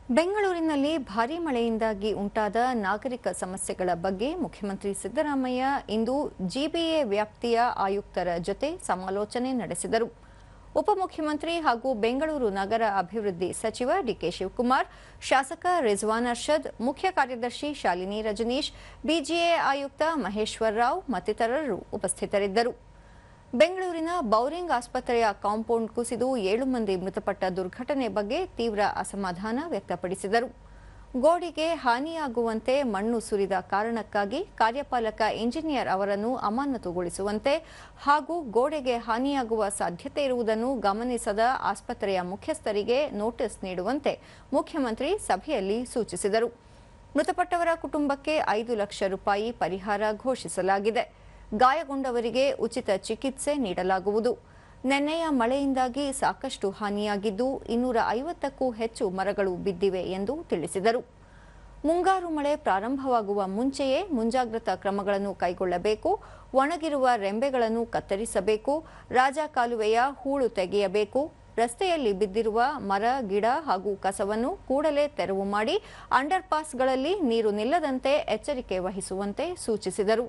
ಬೆಂಗಳೂರಿನಲ್ಲಿ ಭಾರೀ ಮಳೆಯಿಂದಾಗಿ ಉಂಟಾದ ನಾಗರಿಕ ಸಮಸ್ಯೆಗಳ ಬಗ್ಗೆ ಮುಖ್ಯಮಂತ್ರಿ ಸಿದ್ದರಾಮಯ್ಯ ಇಂದು ಜಿಬಿಎ ವ್ಯಾಪ್ತಿಯ ಆಯುಕ್ತರ ಜೊತೆ ಸಮಾಲೋಚನೆ ನಡೆಸಿದರು. ಉಪಮುಖ್ಯಮಂತ್ರಿ ಹಾಗೂ ಬೆಂಗಳೂರು ನಗರ ಅಭಿವೃದ್ಧಿ ಸಚಿವ ಡಿಕೆ ಶಿವಕುಮಾರ್, ಶಾಸಕ ರಿಜ್ವಾನ್ ಅರ್ಷದ್, ಮುಖ್ಯ ಕಾರ್ಯದರ್ಶಿ ಶಾಲಿನಿ ರಜನೀಶ್, ಬಿಜಿಎ ಆಯುಕ್ತ ಮಹೇಶ್ವರ್ ರಾವ್ ಮತ್ತಿತರರು ಉಪಸ್ಥಿತರಿದ್ದರು. ಬೆಂಗಳೂರಿನ ಬೌರಿಂಗ್ ಆಸ್ಪತ್ರೆಯ ಕಾಂಪೌಂಡ್ ಕುಸಿದು 7 ಮಂದಿ ಮೃತಪಟ್ಟ ದುರ್ಘಟನೆ ಬಗ್ಗೆ ತೀವ್ರ ಅಸಮಾಧಾನ ವ್ಯಕ್ತಪಡಿಸಿದರು. ಗೋಡೆಗೆ ಹಾನಿಯಾಗುವಂತೆ ಮಣ್ಣು ಸುರಿದ ಕಾರಣಕ್ಕಾಗಿ ಕಾರ್ಯಪಾಲಕ ಇಂಜಿನಿಯರ್ ಅವರನ್ನು ಅಮಾನತುಗೊಳಿಸುವಂತೆ ಹಾಗೂ ಗೋಡೆಗೆ ಹಾನಿಯಾಗುವ ಸಾಧ್ಯತೆ ಇರುವುದನ್ನು ಗಮನಿಸದ ಆಸ್ಪತ್ರೆಯ ಮುಖ್ಯಸ್ಥರಿಗೆ ನೋಟಿಸ್ ನೀಡುವಂತೆ ಮುಖ್ಯಮಂತ್ರಿ ಸಭೆಯಲ್ಲಿ ಸೂಚಿಸಿದರು. ಮೃತಪಟ್ಟವರ ಕುಟುಂಬಕ್ಕೆ 5 ಲಕ್ಷ ರೂಪಾಯಿ ಪರಿಹಾರ ಘೋಷಿಸಲಾಗಿದೆ. ಗಾಯಗೊಂಡವರಿಗೆ ಉಚಿತ ಚಿಕಿತ್ಸೆ ನೀಡಲಾಗುವುದು. ನೆನ್ನೆಯ ಮಳೆಯಿಂದಾಗಿ ಸಾಕಷ್ಟು ಹಾನಿಯಾಗಿದ್ದು 250ಕ್ಕೂ ಹೆಚ್ಚು ಮರಗಳು ಬಿದ್ದಿವೆ ಎಂದು ತಿಳಿಸಿದರು. ಮುಂಗಾರು ಮಳೆ ಪ್ರಾರಂಭವಾಗುವ ಮುಂಚೆಯೇ ಮುಂಜಾಗ್ರತಾ ಕ್ರಮಗಳನ್ನು ಕೈಗೊಳ್ಳಬೇಕು. ಒಣಗಿರುವ ರೆಂಬೆಗಳನ್ನು ಕತ್ತರಿಸಬೇಕು. ರಾಜಕಾಲುವೆಯ ಹೂಳು ತೆಗೆಯಬೇಕು. ರಸ್ತೆಯಲ್ಲಿ ಬಿದ್ದಿರುವ ಮರ, ಗಿಡ ಹಾಗೂ ಕಸವನ್ನು ಕೂಡಲೇ ತೆರವು ಮಾಡಿ ಅಂಡರ್ಪಾಸ್ಗಳಲ್ಲಿ ನೀರು ನಿಲ್ಲದಂತೆ ಎಚ್ಚರಿಕೆ ವಹಿಸುವಂತೆ ಸೂಚಿಸಿದರು.